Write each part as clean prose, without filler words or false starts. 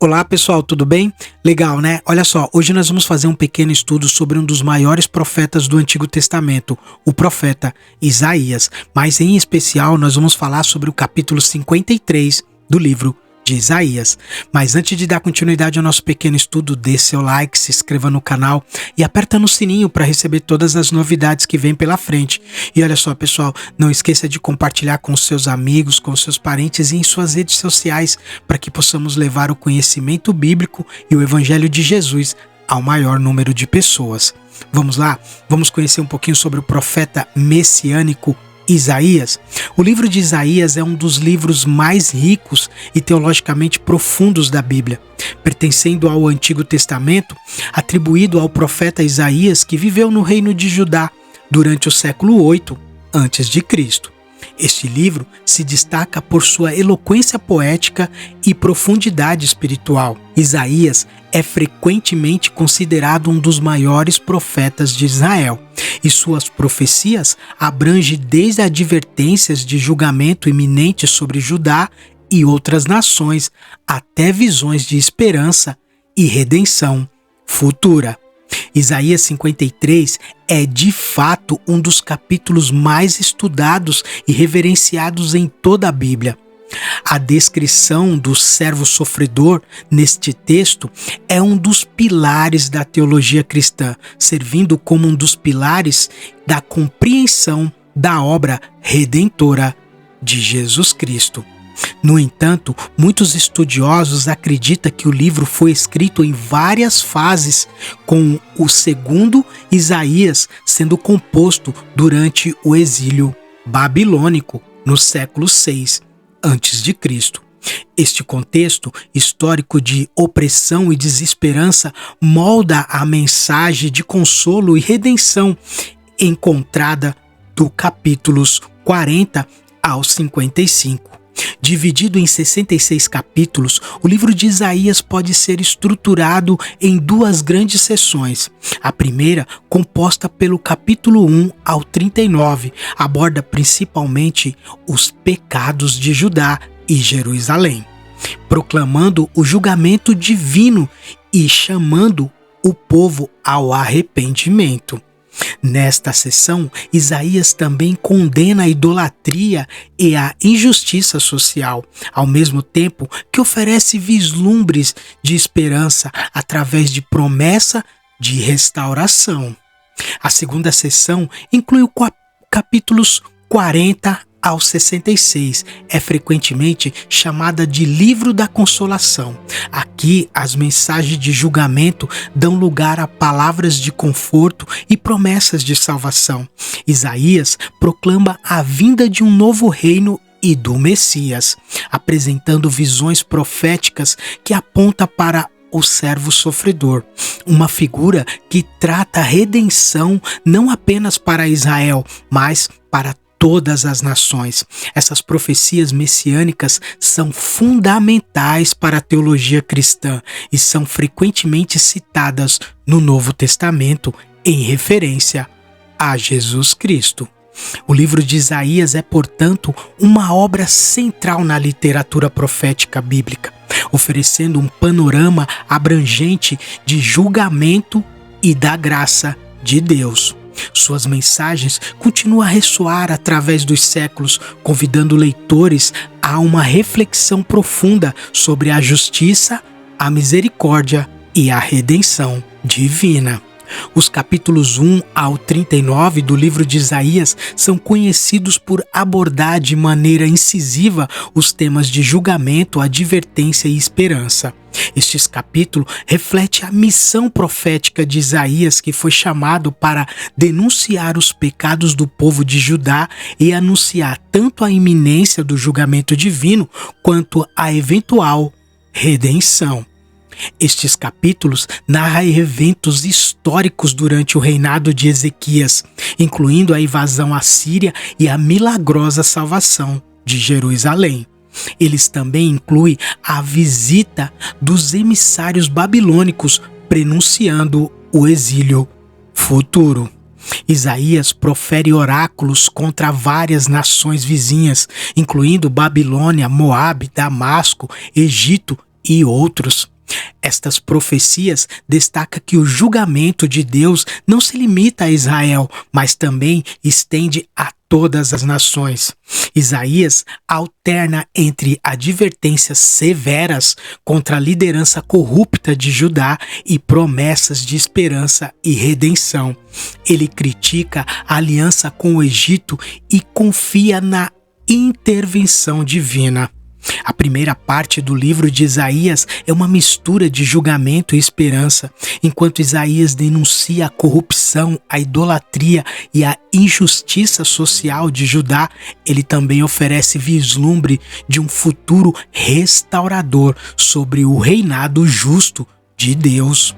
Olá pessoal, tudo bem? Legal, né? Olha só, hoje nós vamos fazer um pequeno estudo sobre um dos maiores profetas do Antigo Testamento, o profeta Isaías. Mas em especial nós vamos falar sobre o capítulo 53 do livro de Isaías. Mas antes de dar continuidade ao nosso pequeno estudo, dê seu like, se inscreva no canal e aperta no sininho para receber todas as novidades que vêm pela frente. E olha só pessoal, não esqueça de compartilhar com seus amigos, com seus parentes e em suas redes sociais para que possamos levar o conhecimento bíblico e o evangelho de Jesus ao maior número de pessoas. Vamos lá? Vamos conhecer um pouquinho sobre o profeta messiânico Isaías. O livro de Isaías é um dos livros mais ricos e teologicamente profundos da Bíblia, pertencendo ao Antigo Testamento, atribuído ao profeta Isaías, que viveu no reino de Judá durante o século 8 a.C. Este livro se destaca por sua eloquência poética e profundidade espiritual. Isaías é frequentemente considerado um dos maiores profetas de Israel, e suas profecias abrangem desde advertências de julgamento iminente sobre Judá e outras nações, até visões de esperança e redenção futura. Isaías 53 é de fato um dos capítulos mais estudados e reverenciados em toda a Bíblia. A descrição do servo sofredor neste texto é um dos pilares da teologia cristã, servindo como um dos pilares da compreensão da obra redentora de Jesus Cristo. No entanto, muitos estudiosos acreditam que o livro foi escrito em várias fases, com o segundo Isaías sendo composto durante o exílio babilônico no século 6 a.C. Este contexto histórico de opressão e desesperança molda a mensagem de consolo e redenção encontrada do capítulos 40 ao 55. Dividido em 66 capítulos, o livro de Isaías pode ser estruturado em duas grandes seções. A primeira, composta pelo capítulo 1 ao 39, aborda principalmente os pecados de Judá e Jerusalém, proclamando o julgamento divino e chamando o povo ao arrependimento. Nesta seção, Isaías também condena a idolatria e a injustiça social, ao mesmo tempo que oferece vislumbres de esperança através de promessa de restauração. A segunda seção inclui os capítulos 40 ao 66, é frequentemente chamada de Livro da Consolação. Aqui, as mensagens de julgamento dão lugar a palavras de conforto e promessas de salvação. Isaías proclama a vinda de um novo reino e do Messias, apresentando visões proféticas que apontam para o servo sofredor, uma figura que trata a redenção não apenas para Israel, mas para todas as nações. Essas profecias messiânicas são fundamentais para a teologia cristã e são frequentemente citadas no Novo Testamento em referência a Jesus Cristo. O livro de Isaías é, portanto, uma obra central na literatura profética bíblica, oferecendo um panorama abrangente de julgamento e da graça de Deus. Suas mensagens continuam a ressoar através dos séculos, convidando leitores a uma reflexão profunda sobre a justiça, a misericórdia e a redenção divina. Os capítulos 1 ao 39 do livro de Isaías são conhecidos por abordar de maneira incisiva os temas de julgamento, advertência e esperança. Estes capítulos refletem a missão profética de Isaías, que foi chamado para denunciar os pecados do povo de Judá e anunciar tanto a iminência do julgamento divino quanto a eventual redenção. Estes capítulos narram eventos históricos durante o reinado de Ezequias, incluindo a invasão assíria e a milagrosa salvação de Jerusalém. Eles também incluem a visita dos emissários babilônicos, prenunciando o exílio futuro. Isaías profere oráculos contra várias nações vizinhas, incluindo Babilônia, Moabe, Damasco, Egito e outros. Estas profecias destacam que o julgamento de Deus não se limita a Israel, mas também estende a todas as nações. Isaías alterna entre advertências severas contra a liderança corrupta de Judá e promessas de esperança e redenção. Ele critica a aliança com o Egito e confia na intervenção divina. A primeira parte do livro de Isaías é uma mistura de julgamento e esperança. Enquanto Isaías denuncia a corrupção, a idolatria e a injustiça social de Judá, ele também oferece vislumbre de um futuro restaurador sobre o reinado justo de Deus.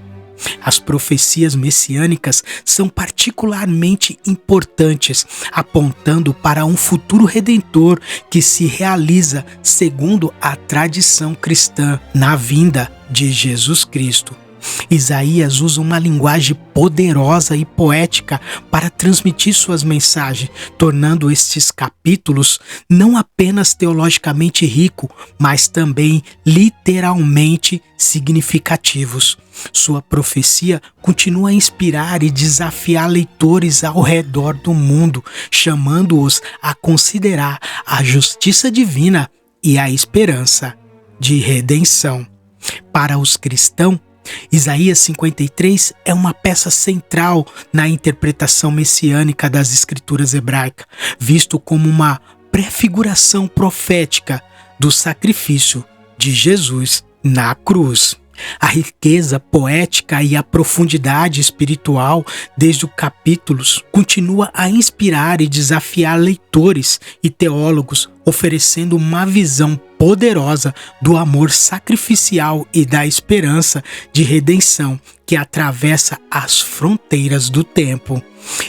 As profecias messiânicas são particularmente importantes, apontando para um futuro redentor que se realiza segundo a tradição cristã na vinda de Jesus Cristo. Isaías usa uma linguagem poderosa e poética para transmitir suas mensagens, tornando estes capítulos não apenas teologicamente ricos, mas também literalmente significativos. Sua profecia continua a inspirar e desafiar leitores ao redor do mundo, chamando-os a considerar a justiça divina e a esperança de redenção. Para os cristãos, Isaías 53 é uma peça central na interpretação messiânica das escrituras hebraicas, visto como uma prefiguração profética do sacrifício de Jesus na cruz. A riqueza poética e a profundidade espiritual desde os capítulos continua a inspirar e desafiar leitores e teólogos, oferecendo uma visão poderosa do amor sacrificial e da esperança de redenção que atravessa as fronteiras do tempo.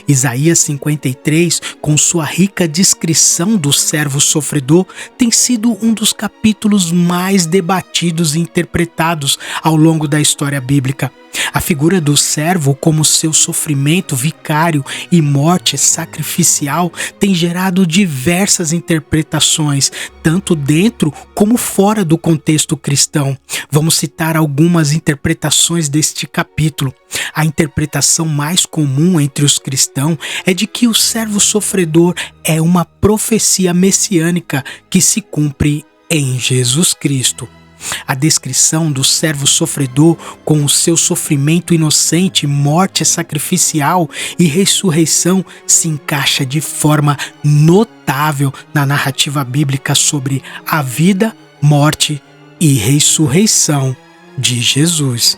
Isaías 53, com sua rica descrição do servo sofredor, tem sido um dos capítulos mais debatidos e interpretados ao longo da história bíblica. A figura do servo, como seu sofrimento vicário e morte sacrificial, tem gerado diversas interpretações, tanto dentro como fora do contexto cristão. Vamos citar algumas interpretações deste capítulo. A interpretação mais comum entre os cristãos é de que o servo sofredor é uma profecia messiânica que se cumpre em Jesus Cristo. A descrição do servo sofredor com o seu sofrimento inocente, morte sacrificial e ressurreição se encaixa de forma notável na narrativa bíblica sobre a vida, morte e ressurreição de Jesus.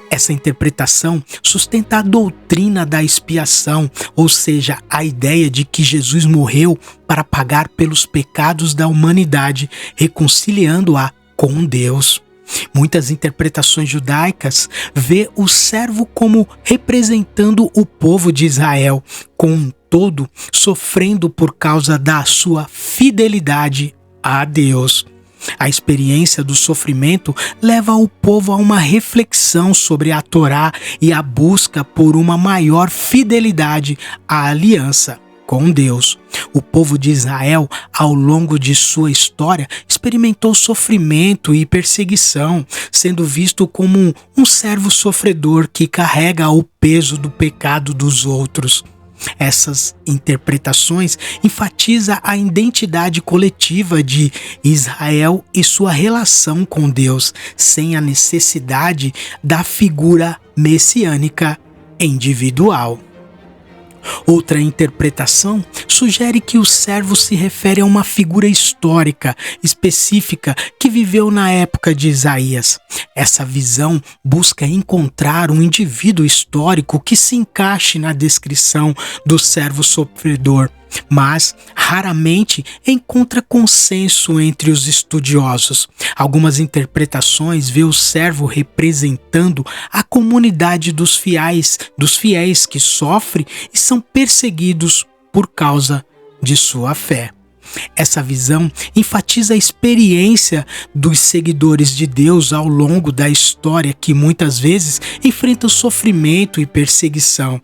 Essa interpretação sustenta a doutrina da expiação, ou seja, a ideia de que Jesus morreu para pagar pelos pecados da humanidade, reconciliando-a com Deus. Muitas interpretações judaicas vê o servo como representando o povo de Israel, contudo, sofrendo por causa da sua fidelidade a Deus. A experiência do sofrimento leva o povo a uma reflexão sobre a Torá e a busca por uma maior fidelidade à aliança com Deus. O povo de Israel, ao longo de sua história, experimentou sofrimento e perseguição, sendo visto como um servo sofredor que carrega o peso do pecado dos outros. Essas interpretações enfatizam a identidade coletiva de Israel e sua relação com Deus, sem a necessidade da figura messiânica individual. Outra interpretação sugere que o servo se refere a uma figura histórica específica que viveu na época de Isaías. Essa visão busca encontrar um indivíduo histórico que se encaixe na descrição do servo sofredor, mas raramente encontra consenso entre os estudiosos. Algumas interpretações vê o servo representando a comunidade dos fiéis que sofrem e são perseguidos por causa de sua fé. Essa visão enfatiza a experiência dos seguidores de Deus ao longo da história que muitas vezes enfrentam sofrimento e perseguição.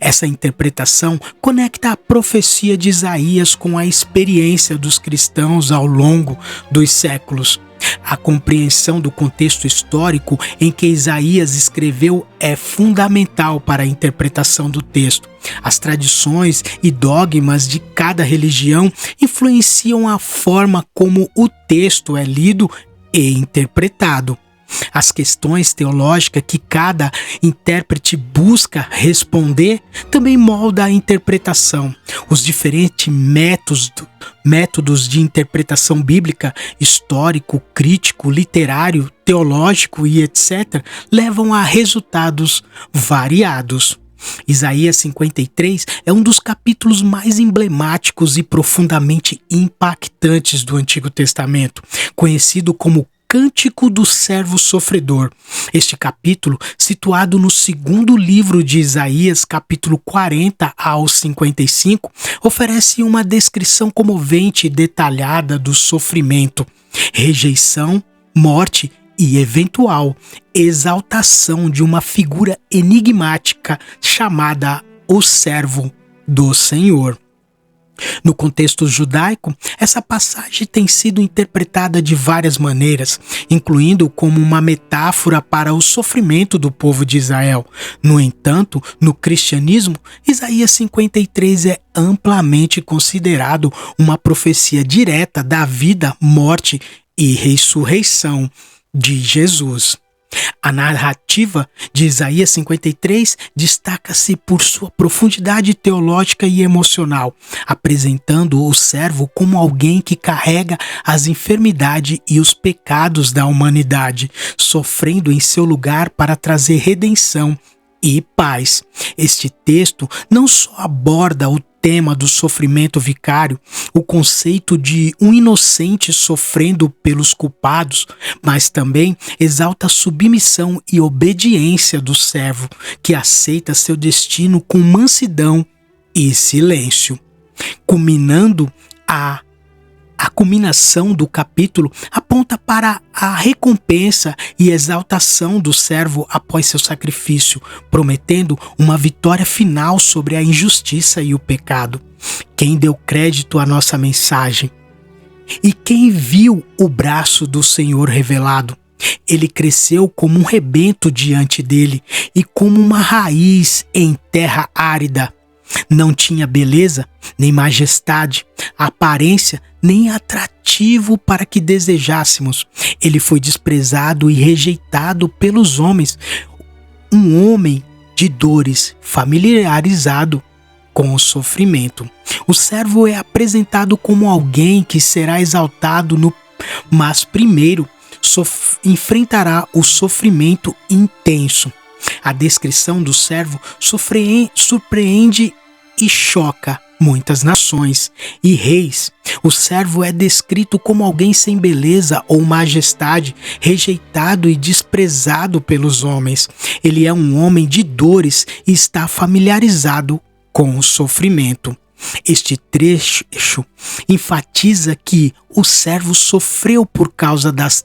Essa interpretação conecta a profecia de Isaías com a experiência dos cristãos ao longo dos séculos. A compreensão do contexto histórico em que Isaías escreveu é fundamental para a interpretação do texto. As tradições e dogmas de cada religião influenciam a forma como o texto é lido e interpretado. As questões teológicas que cada intérprete busca responder também molda a interpretação. Os diferentes métodos de interpretação bíblica, histórico, crítico, literário, teológico e etc., levam a resultados variados. Isaías 53 é um dos capítulos mais emblemáticos e profundamente impactantes do Antigo Testamento, conhecido como Cântico do Servo Sofredor. Este capítulo, situado no segundo livro de Isaías, capítulo 40 ao 55, oferece uma descrição comovente e detalhada do sofrimento, rejeição, morte e eventual exaltação de uma figura enigmática chamada o Servo do Senhor. No contexto judaico, essa passagem tem sido interpretada de várias maneiras, incluindo como uma metáfora para o sofrimento do povo de Israel. No entanto, no cristianismo, Isaías 53 é amplamente considerado uma profecia direta da vida, morte e ressurreição de Jesus. A narrativa de Isaías 53 destaca-se por sua profundidade teológica e emocional, apresentando o servo como alguém que carrega as enfermidades e os pecados da humanidade, sofrendo em seu lugar para trazer redenção e paz. Este texto não só aborda o tema do sofrimento vicário, o conceito de um inocente sofrendo pelos culpados, mas também exalta a submissão e obediência do servo, que aceita seu destino com mansidão e silêncio. A culminação do capítulo aponta para a recompensa e exaltação do servo após seu sacrifício, prometendo uma vitória final sobre a injustiça e o pecado. Quem deu crédito à nossa mensagem? E quem viu o braço do Senhor revelado? Ele cresceu como um rebento diante dele e como uma raiz em terra árida. Não tinha beleza, nem majestade, aparência, nem atrativo para que desejássemos. Ele foi desprezado e rejeitado pelos homens, um homem de dores, familiarizado com o sofrimento. O servo é apresentado como alguém que será exaltado, mas primeiro enfrentará o sofrimento intenso. A descrição do servo surpreende e choca muitas nações e reis. O servo é descrito como alguém sem beleza ou majestade, rejeitado e desprezado pelos homens. Ele é um homem de dores e está familiarizado com o sofrimento. Este trecho enfatiza que o servo sofreu por causa das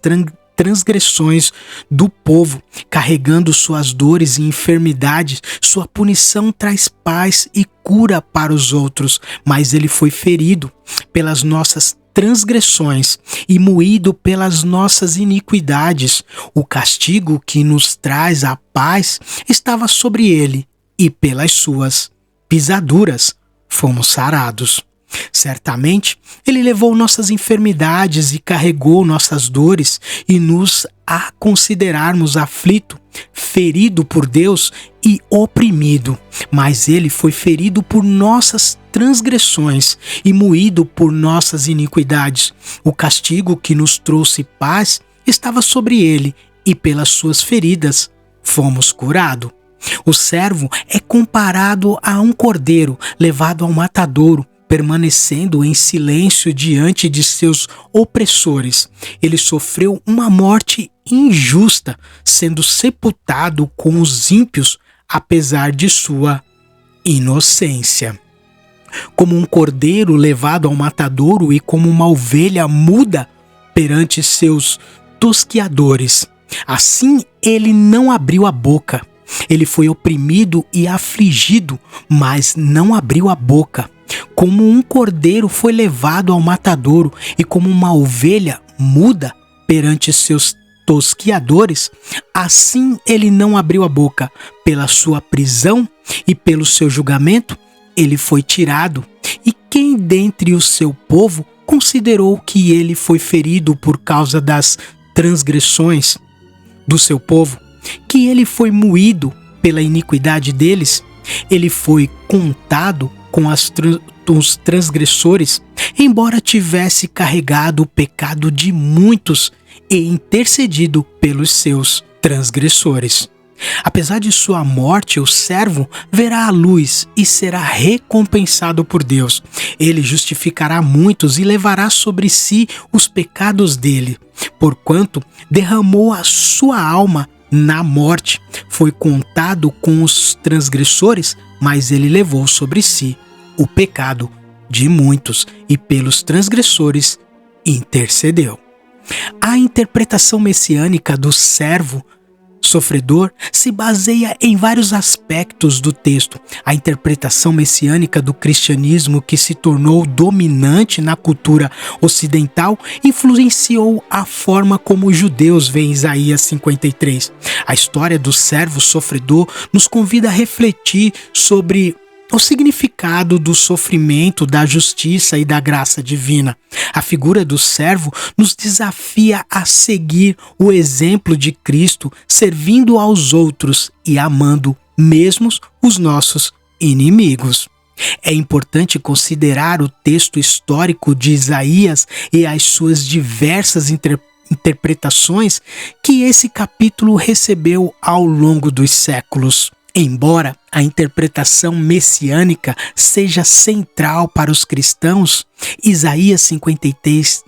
transgressões do povo, carregando suas dores e enfermidades. Sua punição traz paz e cura para os outros, mas ele foi ferido pelas nossas transgressões e moído pelas nossas iniquidades. O castigo que nos traz a paz estava sobre ele, e pelas suas pisaduras fomos sarados. Certamente, ele levou nossas enfermidades e carregou nossas dores, e nos a considerarmos aflito, ferido por Deus e oprimido. Mas ele foi ferido por nossas transgressões e moído por nossas iniquidades. O castigo que nos trouxe paz estava sobre ele, e pelas suas feridas fomos curados. O servo é comparado a um cordeiro levado ao matadouro, permanecendo em silêncio diante de seus opressores. Ele sofreu uma morte injusta, sendo sepultado com os ímpios, apesar de sua inocência. Como um cordeiro levado ao matadouro e como uma ovelha muda perante seus tosquiadores, assim ele não abriu a boca. Ele foi oprimido e afligido, mas não abriu a boca. Como um cordeiro foi levado ao matadouro e como uma ovelha muda perante seus tosquiadores, assim ele não abriu a boca. Pela sua prisão e pelo seu julgamento, ele foi tirado. E quem dentre o seu povo considerou que ele foi ferido por causa das transgressões do seu povo, que ele foi moído pela iniquidade deles? Ele foi contado com os transgressores, embora tivesse carregado o pecado de muitos e intercedido pelos seus transgressores. Apesar de sua morte, o servo verá a luz e será recompensado por Deus. Ele justificará muitos e levará sobre si os pecados dele, porquanto derramou a sua alma na morte. Foi contado com os transgressores, mas ele levou sobre si o pecado de muitos e pelos transgressores intercedeu. A interpretação messiânica do servo sofredor se baseia em vários aspectos do texto. A interpretação messiânica do cristianismo, que se tornou dominante na cultura ocidental, influenciou a forma como os judeus veem Isaías 53. A história do servo sofredor nos convida a refletir sobre o significado do sofrimento, da justiça e da graça divina. A figura do servo nos desafia a seguir o exemplo de Cristo, servindo aos outros e amando mesmo os nossos inimigos. É importante considerar o texto histórico de Isaías e as suas diversas interpretações que esse capítulo recebeu ao longo dos séculos. Embora a interpretação messiânica seja central para os cristãos, Isaías 53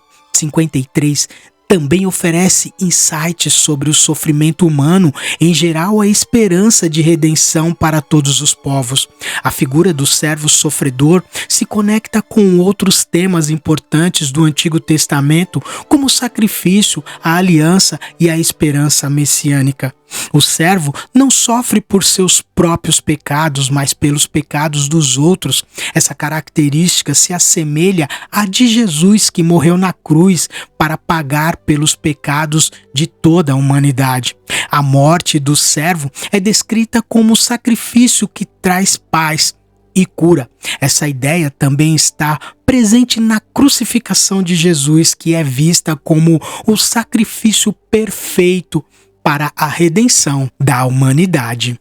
também oferece insights sobre o sofrimento humano, em geral a esperança de redenção para todos os povos. A figura do servo sofredor se conecta com outros temas importantes do Antigo Testamento, como o sacrifício, a aliança e a esperança messiânica. O servo não sofre por seus próprios pecados, mas pelos pecados dos outros. Essa característica se assemelha à de Jesus, que morreu na cruz para pagar pelos pecados de toda a humanidade. A morte do servo é descrita como sacrifício que traz paz e cura. Essa ideia também está presente na crucificação de Jesus, que é vista como o sacrifício perfeito para a redenção da humanidade.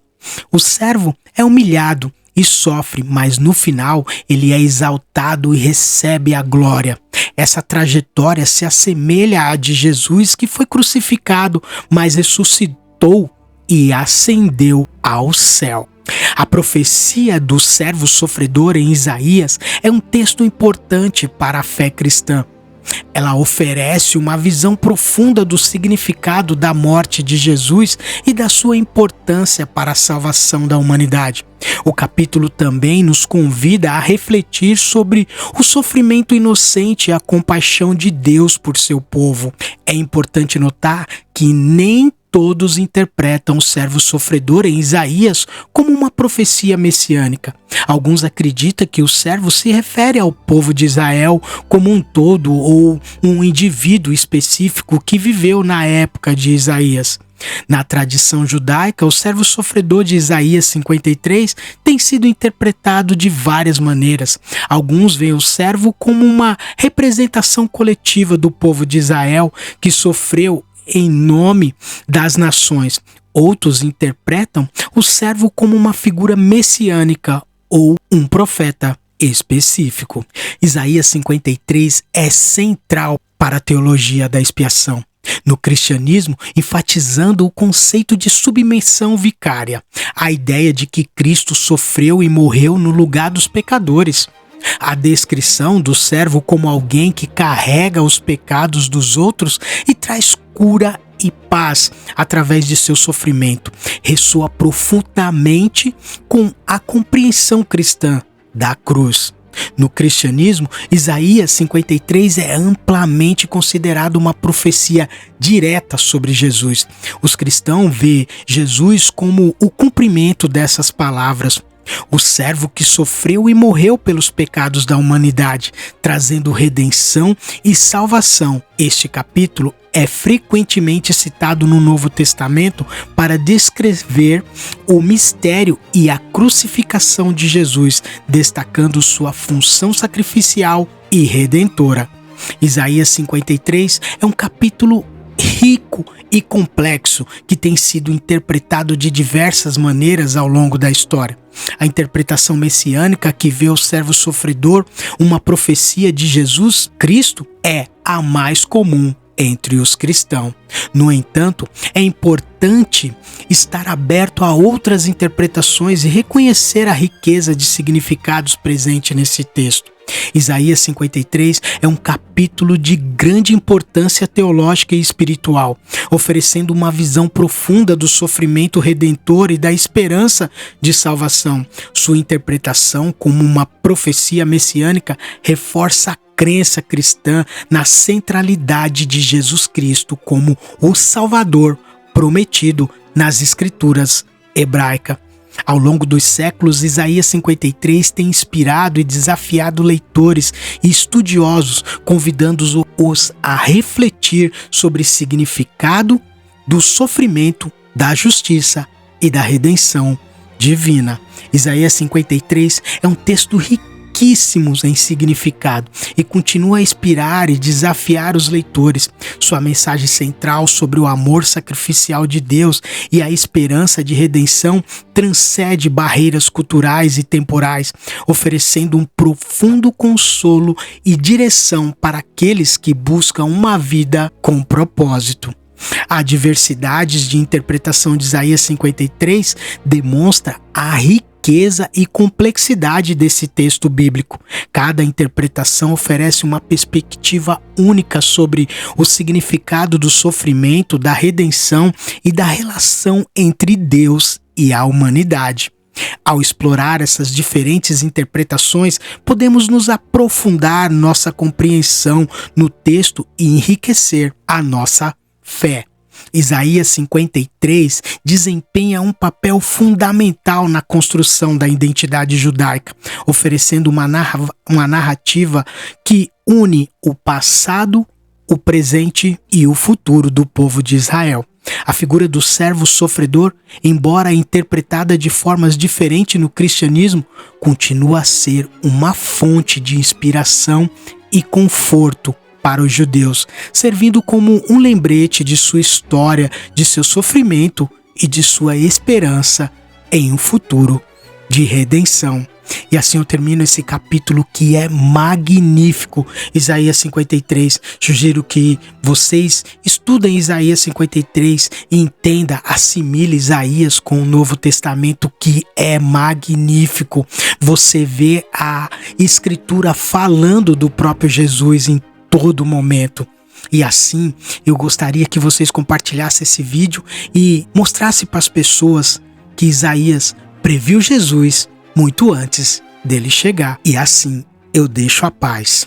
O servo é humilhado e sofre, mas no final ele é exaltado e recebe a glória. Essa trajetória se assemelha à de Jesus, que foi crucificado, mas ressuscitou e ascendeu ao céu. A profecia do servo sofredor em Isaías é um texto importante para a fé cristã. Ela oferece uma visão profunda do significado da morte de Jesus e da sua importância para a salvação da humanidade. O capítulo também nos convida a refletir sobre o sofrimento inocente e a compaixão de Deus por seu povo. É importante notar que nem todos interpretam o servo sofredor em Isaías como uma profecia messiânica. Alguns acreditam que o servo se refere ao povo de Israel como um todo ou um indivíduo específico que viveu na época de Isaías. Na tradição judaica, o servo sofredor de Isaías 53 tem sido interpretado de várias maneiras. Alguns veem o servo como uma representação coletiva do povo de Israel que sofreu em nome das nações. Outros interpretam o servo como uma figura messiânica ou um profeta específico. Isaías 53 é central para a teologia da expiação no cristianismo, enfatizando o conceito de submissão vicária, a ideia de que Cristo sofreu e morreu no lugar dos pecadores. A descrição do servo como alguém que carrega os pecados dos outros e traz cura e paz através de seu sofrimento ressoa profundamente com a compreensão cristã da cruz. No cristianismo, Isaías 53 é amplamente considerado uma profecia direta sobre Jesus. Os cristãos veem Jesus como o cumprimento dessas palavras. o servo que sofreu e morreu pelos pecados da humanidade, trazendo redenção e salvação. Este capítulo é frequentemente citado no Novo Testamento para descrever o mistério e a crucificação de Jesus, destacando sua função sacrificial e redentora. Isaías 53 é um capítulo rico e complexo que tem sido interpretado de diversas maneiras ao longo da história. A interpretação messiânica, que vê o servo sofredor, uma profecia de Jesus Cristo, é a mais comum entre os cristãos. No entanto, é importante estar aberto a outras interpretações e reconhecer a riqueza de significados presente nesse texto. Isaías 53 é um capítulo de grande importância teológica e espiritual, oferecendo uma visão profunda do sofrimento redentor e da esperança de salvação. Sua interpretação como uma profecia messiânica reforça a crença cristã na centralidade de Jesus Cristo como o Salvador prometido nas Escrituras hebraicas. Ao longo dos séculos, Isaías 53 tem inspirado e desafiado leitores e estudiosos, convidando-os a refletir sobre o significado do sofrimento, da justiça e da redenção divina. Isaías 53 é um texto riquíssimo em significado e continua a inspirar e desafiar os leitores. Sua mensagem central sobre o amor sacrificial de Deus e a esperança de redenção transcende barreiras culturais e temporais, oferecendo um profundo consolo e direção para aqueles que buscam uma vida com propósito. A diversidade de interpretação de Isaías 53 demonstra a riqueza e complexidade desse texto bíblico. Cada interpretação oferece uma perspectiva única sobre o significado do sofrimento, da redenção e da relação entre Deus e a humanidade. Ao explorar essas diferentes interpretações, podemos nos aprofundar nossa compreensão no texto e enriquecer a nossa fé. Isaías 53 desempenha um papel fundamental na construção da identidade judaica, oferecendo uma narrativa que une o passado, o presente e o futuro do povo de Israel. A figura do servo sofredor, embora interpretada de formas diferentes no cristianismo, continua a ser uma fonte de inspiração e conforto para os judeus, servindo como um lembrete de sua história, de seu sofrimento e de sua esperança em um futuro de redenção. E assim eu termino esse capítulo que é magnífico, Isaías 53. Sugiro que vocês estudem Isaías 53 e entendam, assimile Isaías com o Novo Testamento, que é magnífico. Você vê a Escritura falando do próprio Jesus em todo momento. E assim, eu gostaria que vocês compartilhassem esse vídeo e mostrassem para as pessoas que Isaías previu Jesus muito antes dele chegar. E assim, eu deixo a paz.